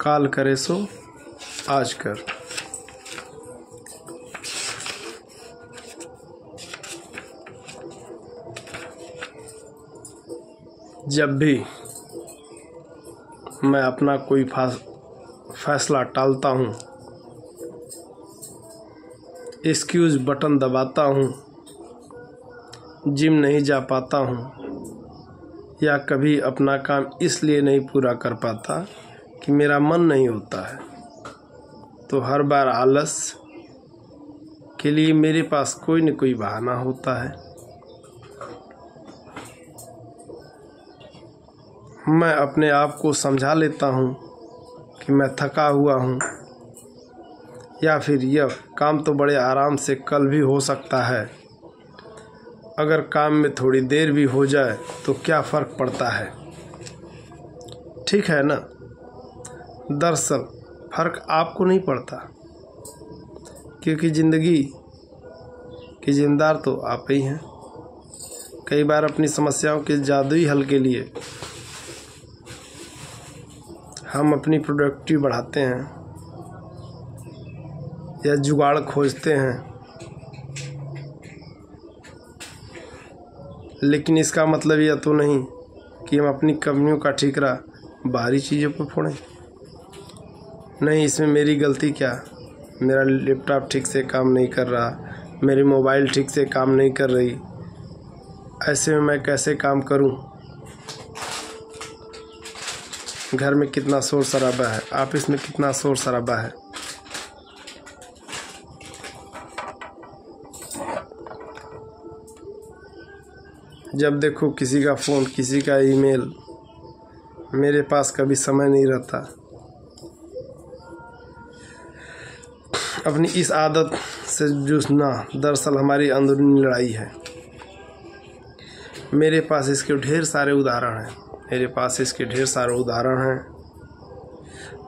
काल करे सो आज कर। जब भी मैं अपना कोई फैसला टालता हूँ, एक्सक्यूज़ बटन दबाता हूँ, जिम नहीं जा पाता हूँ या कभी अपना काम इसलिए नहीं पूरा कर पाता कि मेरा मन नहीं होता है, तो हर बार आलस के लिए मेरे पास कोई न कोई बहाना होता है। मैं अपने आप को समझा लेता हूँ कि मैं थका हुआ हूँ या फिर यह काम तो बड़े आराम से कल भी हो सकता है, अगर काम में थोड़ी देर भी हो जाए तो क्या फ़र्क पड़ता है, ठीक है ना। दरअसल फ़र्क आपको नहीं पड़ता, क्योंकि ज़िंदगी के जिम्मेदार तो आप ही हैं। कई बार अपनी समस्याओं के जादुई हल के लिए हम अपनी प्रोडक्टिविटी बढ़ाते हैं या जुगाड़ खोजते हैं, लेकिन इसका मतलब यह तो नहीं कि हम अपनी कमियों का ठीकरा बाहरी चीज़ों पर फोड़ें। नहीं, इसमें मेरी गलती क्या, मेरा लैपटॉप ठीक से काम नहीं कर रहा, मेरी मोबाइल ठीक से काम नहीं कर रही, ऐसे में मैं कैसे काम करूं? घर में कितना शोर शराबा है, ऑफिस में कितना शोर शराबा है। जब देखो किसी का फ़ोन, किसी का ईमेल, मेरे पास कभी समय नहीं रहता। अपनी इस आदत से जूझना दरअसल हमारी अंदरूनी लड़ाई है। मेरे पास इसके ढेर सारे उदाहरण हैं।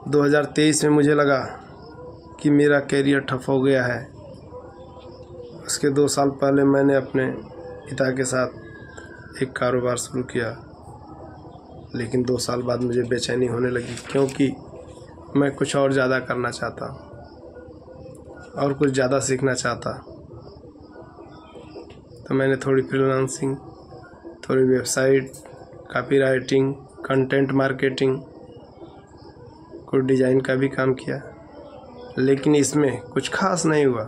2023 में मुझे लगा कि मेरा कैरियर ठप हो गया है। उसके 2 साल पहले मैंने अपने पिता के साथ एक कारोबार शुरू किया, लेकिन 2 साल बाद मुझे बेचैनी होने लगी, क्योंकि मैं कुछ और ज़्यादा करना चाहता और कुछ ज़्यादा सीखना चाहता। तो मैंने थोड़ी फ्रीलांसिंग, थोड़ी वेबसाइट, कॉपीराइटिंग, कंटेंट मार्केटिंग, कुछ डिज़ाइन का भी काम किया, लेकिन इसमें कुछ खास नहीं हुआ,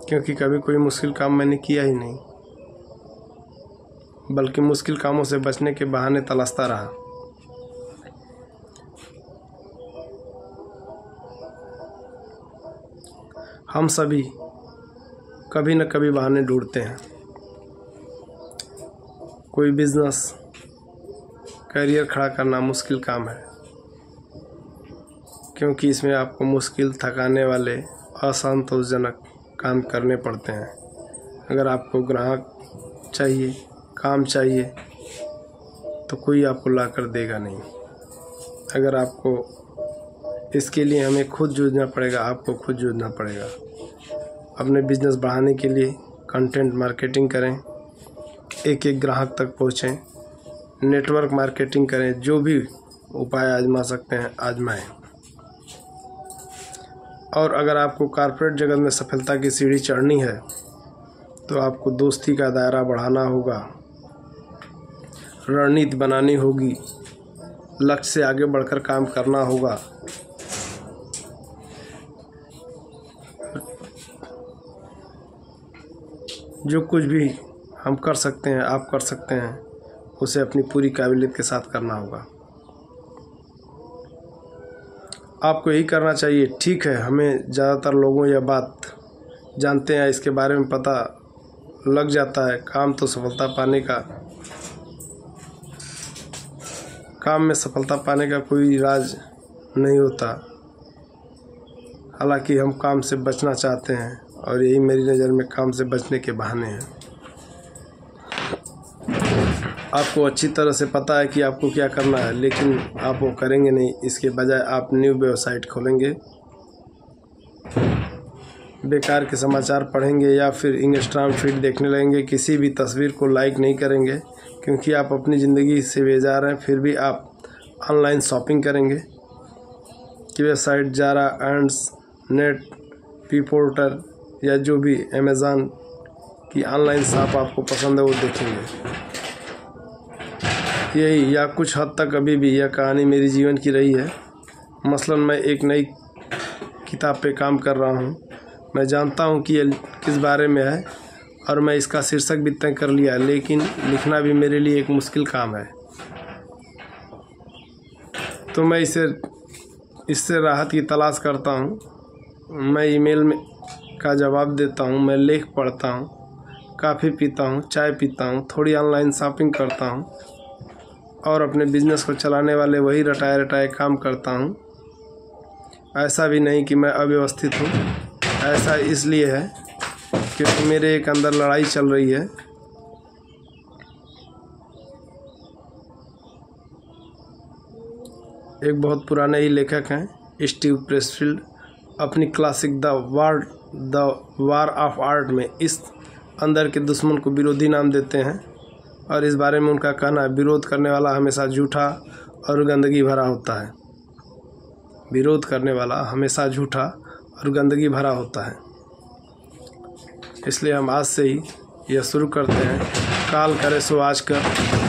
क्योंकि कभी कोई मुश्किल काम मैंने किया ही नहीं, बल्कि मुश्किल कामों से बचने के बहाने तलाशता रहा। हम सभी कभी न कभी बहाने ढूंढते हैं। कोई बिजनेस, करियर खड़ा करना मुश्किल काम है, क्योंकि इसमें आपको मुश्किल, थकाने वाले, असंतोषजनक काम करने पड़ते हैं। अगर आपको ग्राहक चाहिए, काम चाहिए, तो कोई आपको ला कर देगा नहीं। अगर आपको इसके लिए हमें खुद जूझना पड़ेगा, आपको खुद जूझना पड़ेगा। अपने बिजनेस बढ़ाने के लिए कंटेंट मार्केटिंग करें, एक एक ग्राहक तक पहुँचें, नेटवर्क मार्केटिंग करें, जो भी उपाय आजमा सकते हैं आजमाएं। और अगर आपको कॉर्पोरेट जगत में सफलता की सीढ़ी चढ़नी है, तो आपको दोस्ती का दायरा बढ़ाना होगा, रणनीति बनानी होगी, लक्ष्य से आगे बढ़कर काम करना होगा। जो कुछ भी हम कर सकते हैं, आप कर सकते हैं, उसे अपनी पूरी काबिलियत के साथ करना होगा। आपको यही करना चाहिए। ठीक है, हमें ज़्यादातर लोगों यह बात जानते हैं, इसके बारे में पता लग जाता है। काम में सफलता पाने का कोई राज नहीं होता। हालांकि हम काम से बचना चाहते हैं, और यही मेरी नज़र में काम से बचने के बहाने हैं। आपको अच्छी तरह से पता है कि आपको क्या करना है, लेकिन आप वो करेंगे नहीं। इसके बजाय आप न्यू वेबसाइट खोलेंगे, बेकार के समाचार पढ़ेंगे या फिर इंस्टाग्राम फीड देखने लगेंगे। किसी भी तस्वीर को लाइक नहीं करेंगे, क्योंकि आप अपनी ज़िंदगी से बेजार हैं। फिर भी आप ऑनलाइन शॉपिंग करेंगे कि website Zara and Net a Porter या जो भी अमेज़ॉन की ऑनलाइन शॉप आपको पसंद है वो देखेंगे। यही या कुछ हद तक अभी भी यह कहानी मेरी जीवन की रही है। मसलन मैं एक नई किताब पे काम कर रहा हूँ। मैं जानता हूँ कि यह किस बारे में है और मैं इसका शीर्षक भी तय कर लिया, लेकिन लिखना भी मेरे लिए एक मुश्किल काम है। तो मैं इससे राहत की तलाश करता हूँ। मैं ईमेल में का जवाब देता हूँ, मैं लेख पढ़ता हूँ, कॉफ़ी पीता हूँ, चाय पीता हूँ, थोड़ी ऑनलाइन शॉपिंग करता हूँ और अपने बिजनेस को चलाने वाले वही रटाए काम करता हूँ। ऐसा भी नहीं कि मैं अव्यवस्थित हूँ, ऐसा इसलिए है क्योंकि मेरे एक अंदर लड़ाई चल रही है। एक बहुत पुराने ही लेखक हैं स्टीव प्रेसफील्ड, अपनी classic the war of art में इस अंदर के दुश्मन को विरोधी नाम देते हैं और इस बारे में उनका कहना है, विरोध करने वाला हमेशा झूठा और गंदगी भरा होता है। विरोध करने वाला हमेशा झूठा और गंदगी भरा होता है। इसलिए हम आज से ही यह शुरू करते हैं, काल करे सो आज कर।